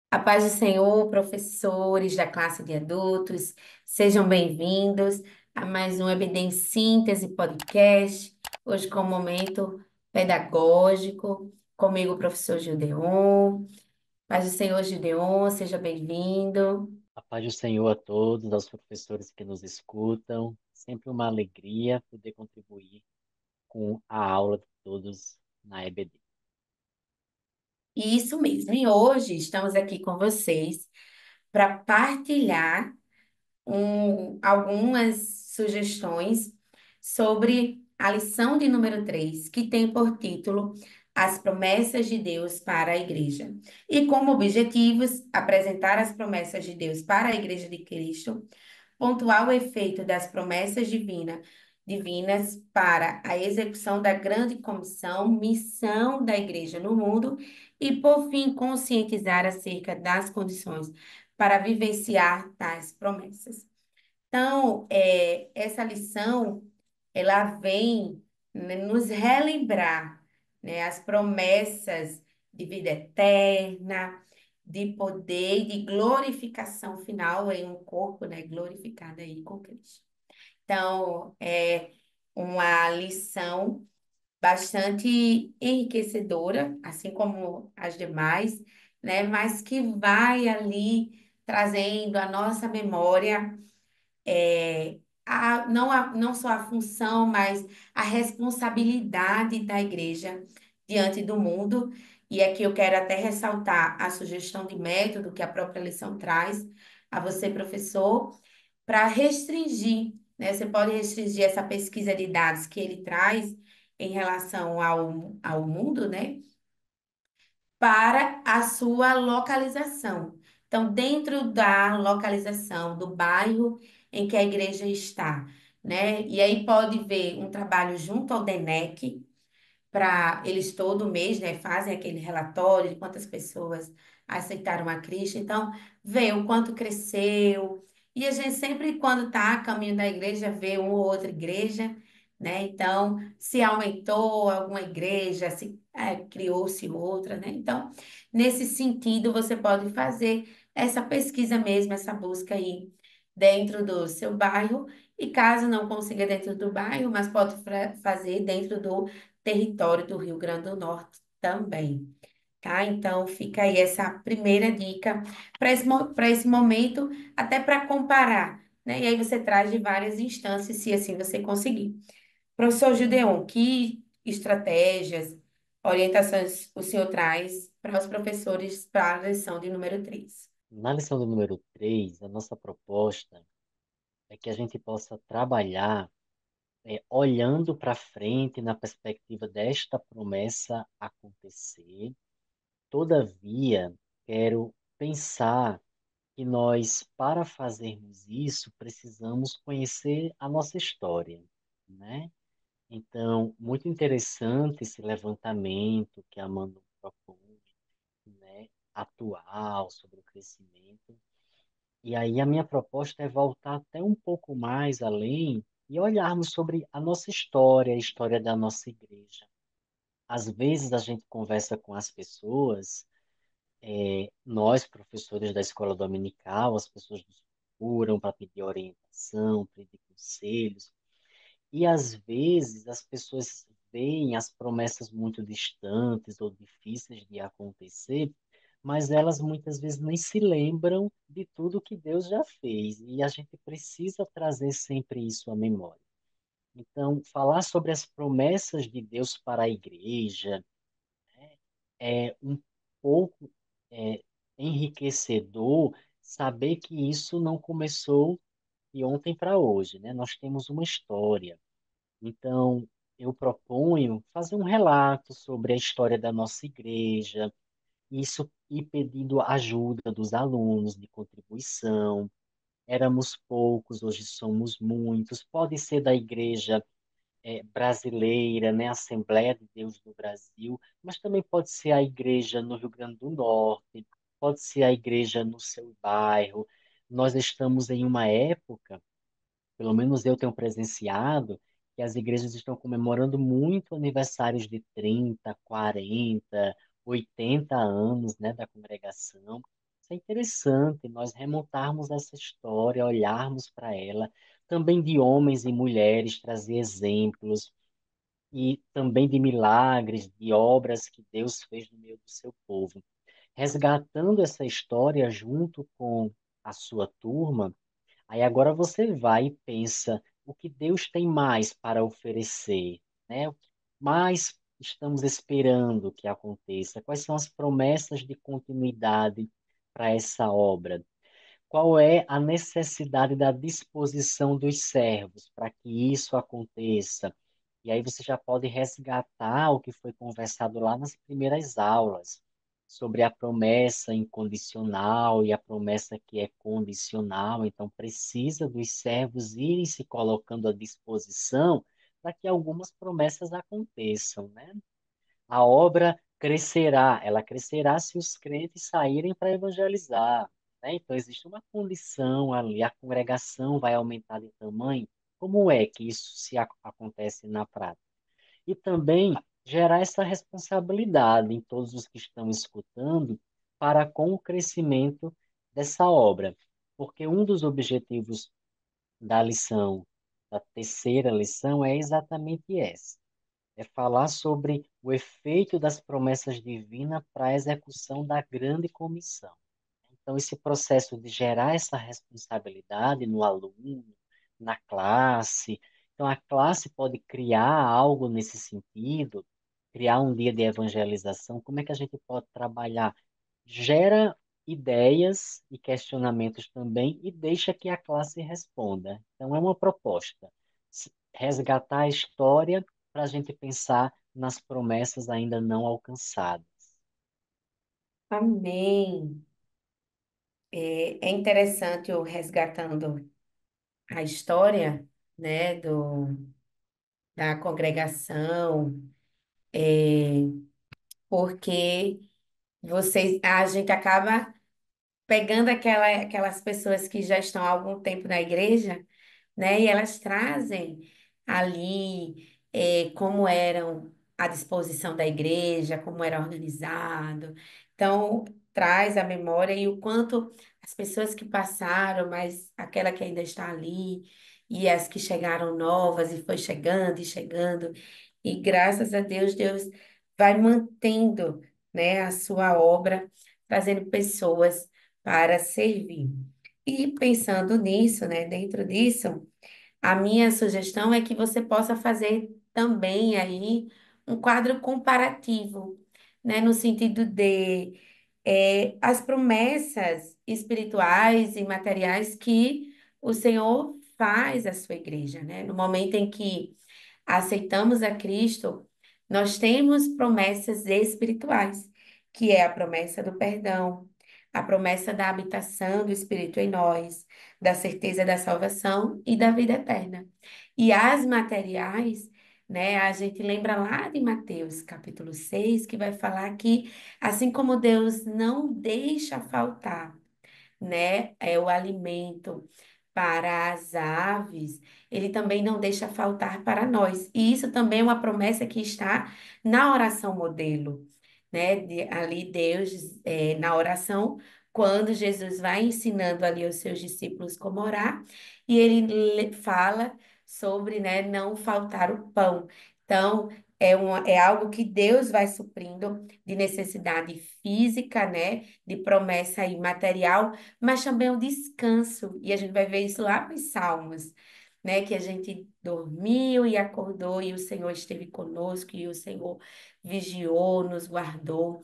A paz do Senhor, professores da classe de adultos, sejam bem-vindos a mais um Evidência Síntese Podcast, hoje com um momento pedagógico, comigo o professor Gideon. Paz do Senhor, Gideon, seja bem-vindo. A paz do Senhor a todos, aos professores que nos escutam. Sempre uma alegria poder contribuir com a aula de todos na EBD. Isso mesmo, e hoje estamos aqui com vocês para partilhar algumas sugestões sobre a lição de número 3 que tem por título As Promessas de Deus para a Igreja. E como objetivos, apresentar as promessas de Deus para a Igreja de Cristo, pontuar o efeito das promessas divinas para a execução da grande comissão, missão da Igreja no mundo, e, por fim, conscientizar acerca das condições para vivenciar tais promessas. Então, essa lição, ela vem, né, nos relembrar, né, as promessas de vida eterna, de poder e de glorificação final em um corpo, né, glorificado aí com Cristo. Então, é uma lição bastante enriquecedora, assim como as demais, né, mas que vai ali trazendo à nossa memória não só a função, mas a responsabilidade da igreja diante do mundo. E aqui eu quero até ressaltar a sugestão de método que a própria lição traz a você, professor, para restringir, né? Você pode restringir essa pesquisa de dados que ele traz em relação ao mundo, né? Para a sua localização. Então, dentro da localização do bairro em que a igreja está, né? E aí pode ver um trabalho junto ao DENEC, para eles todo mês, né, fazem aquele relatório de quantas pessoas aceitaram a Cristo. Então, vê o quanto cresceu. E a gente sempre, quando está a caminho da igreja, vê uma ou outra igreja, né? Então, se aumentou alguma igreja, se criou-se outra, né? Então, nesse sentido, você pode fazer essa pesquisa mesmo, essa busca aí dentro do seu bairro. E caso não consiga dentro do bairro, mas pode fazer dentro do território do Rio Grande do Norte também, tá? Então, fica aí essa primeira dica para esse momento, até para comparar, né? E aí você traz de várias instâncias, se assim você conseguir. Professor Gideon, que estratégias, orientações o senhor traz para os professores para a lição de número 3? Na lição do número 3, a nossa proposta é que a gente possa trabalhar olhando para frente na perspectiva desta promessa acontecer. Todavia, quero pensar que nós, para fazermos isso, precisamos conhecer a nossa história, né? Então, muito interessante esse levantamento que a Manu propõe, né? Atual, sobre o crescimento. E aí a minha proposta é voltar até um pouco mais além e olharmos sobre a nossa história, a história da nossa igreja. Às vezes a gente conversa com as pessoas, nós, professores da escola dominical, as pessoas nos procuram para pedir orientação, pedir conselhos, e às vezes as pessoas veem as promessas muito distantes ou difíceis de acontecer, mas elas muitas vezes nem se lembram de tudo que Deus já fez, e a gente precisa trazer sempre isso à memória. Então, falar sobre as promessas de Deus para a igreja é um pouco é, enriquecedor saber que isso não começou de ontem para hoje, né? Nós temos uma história. Então, eu proponho fazer um relato sobre a história da nossa igreja, isso e pedindo ajuda dos alunos de contribuição. Éramos poucos, hoje somos muitos. Pode ser da igreja brasileira, né, Assembleia de Deus do Brasil, mas também pode ser a igreja no Rio Grande do Norte, pode ser a igreja no seu bairro. Nós estamos em uma época, pelo menos eu tenho presenciado, que as igrejas estão comemorando muito aniversários de 30, 40, 80 anos, né, da congregação. Isso é interessante nós remontarmos essa história, olharmos para ela, também de homens e mulheres, trazer exemplos e também de milagres, de obras que Deus fez no meio do seu povo. Resgatando essa história junto com a sua turma, aí agora você vai e pensa o que Deus tem mais para oferecer, né? O que mais estamos esperando que aconteça? Quais são as promessas de continuidade para essa obra? Qual é a necessidade da disposição dos servos para que isso aconteça? E aí você já pode resgatar o que foi conversado lá nas primeiras aulas, sobre a promessa incondicional e a promessa que é condicional. Então, precisa dos servos irem se colocando à disposição para que algumas promessas aconteçam, né? A obra crescerá, ela crescerá se os crentes saírem para evangelizar, né? Então, existe uma condição ali, a congregação vai aumentar de tamanho. Como é que isso acontece na prática? E também gerar essa responsabilidade em todos os que estão escutando para com o crescimento dessa obra. Porque um dos objetivos da lição, da terceira lição, é exatamente essa é falar sobre o efeito das promessas divinas para a execução da grande comissão. Então, esse processo de gerar essa responsabilidade no aluno, na classe. Então, a classe pode criar algo nesse sentido, criar um dia de evangelização. Como é que a gente pode trabalhar? Gera ideias e questionamentos também e deixa que a classe responda. Então, é uma proposta. Resgatar a história para a gente pensar nas promessas ainda não alcançadas. Amém. É interessante o resgatando a história, né, da congregação, porque a gente acaba pegando aquelas pessoas que já estão há algum tempo na igreja, né? E elas trazem ali como eram a disposição da igreja, como era organizado. Então, traz a memória e o quanto as pessoas que passaram, mas aquela que ainda está ali, e as que chegaram novas, e foi chegando e chegando. E graças a Deus, Deus vai mantendo, né, a sua obra, trazendo pessoas para servir. E pensando nisso, né, dentro disso, a minha sugestão é que você possa fazer também aí um quadro comparativo, né, no sentido de as promessas espirituais e materiais que o Senhor faz à sua igreja, né? No momento em que aceitamos a Cristo, nós temos promessas espirituais, que é a promessa do perdão, a promessa da habitação do Espírito em nós, da certeza da salvação e da vida eterna. E as materiais, né, a gente lembra lá de Mateus, capítulo 6 que vai falar que, assim como Deus não deixa faltar, né, o alimento para as aves, ele também não deixa faltar para nós. E isso também é uma promessa que está na oração modelo, né? Ali Deus, na oração, quando Jesus vai ensinando ali aos seus discípulos como orar, e ele fala sobre, né, não faltar o pão. Então, é algo que Deus vai suprindo de necessidade física, né, de promessa imaterial, mas também o descanso. E a gente vai ver isso lá nos Salmos, né? Que a gente dormiu e acordou e o Senhor esteve conosco e o Senhor vigiou, nos guardou.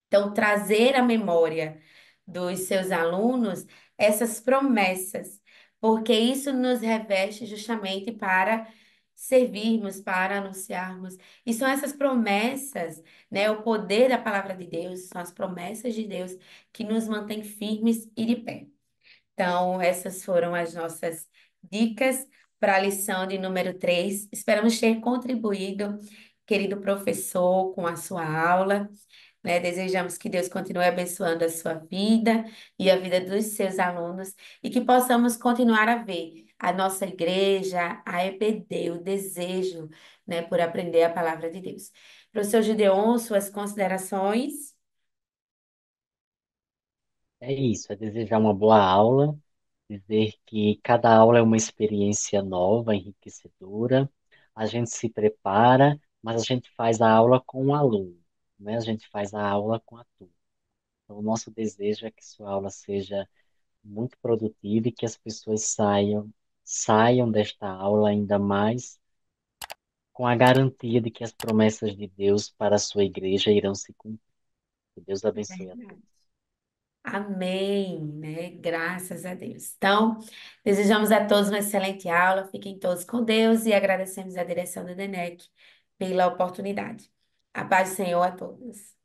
Então, trazer à memória dos seus alunos essas promessas, porque isso nos reveste justamente para servirmos, para anunciarmos. E são essas promessas, né? O poder da palavra de Deus, são as promessas de Deus que nos mantém firmes e de pé. Então, essas foram as nossas dicas para a lição de número 3. Esperamos ter contribuído, querido professor, com a sua aula, né? Desejamos que Deus continue abençoando a sua vida e a vida dos seus alunos e que possamos continuar a ver a nossa igreja, a EBD, o desejo, né, por aprender a palavra de Deus. Professor Gideon, suas considerações? É isso, é desejar uma boa aula, dizer que cada aula é uma experiência nova, enriquecedora. A gente se prepara, mas a gente faz a aula com o aluno, né? A gente faz a aula com a turma. Então, o nosso desejo é que sua aula seja muito produtiva e que as pessoas saiam desta aula ainda mais com a garantia de que as promessas de Deus para a sua igreja irão se cumprir. Que Deus abençoe a Verdade. todos. Amém, né? Graças a Deus. Então, desejamos a todos uma excelente aula. Fiquem todos com Deus e agradecemos a direção do DENEC pela oportunidade. A paz do Senhor a todos.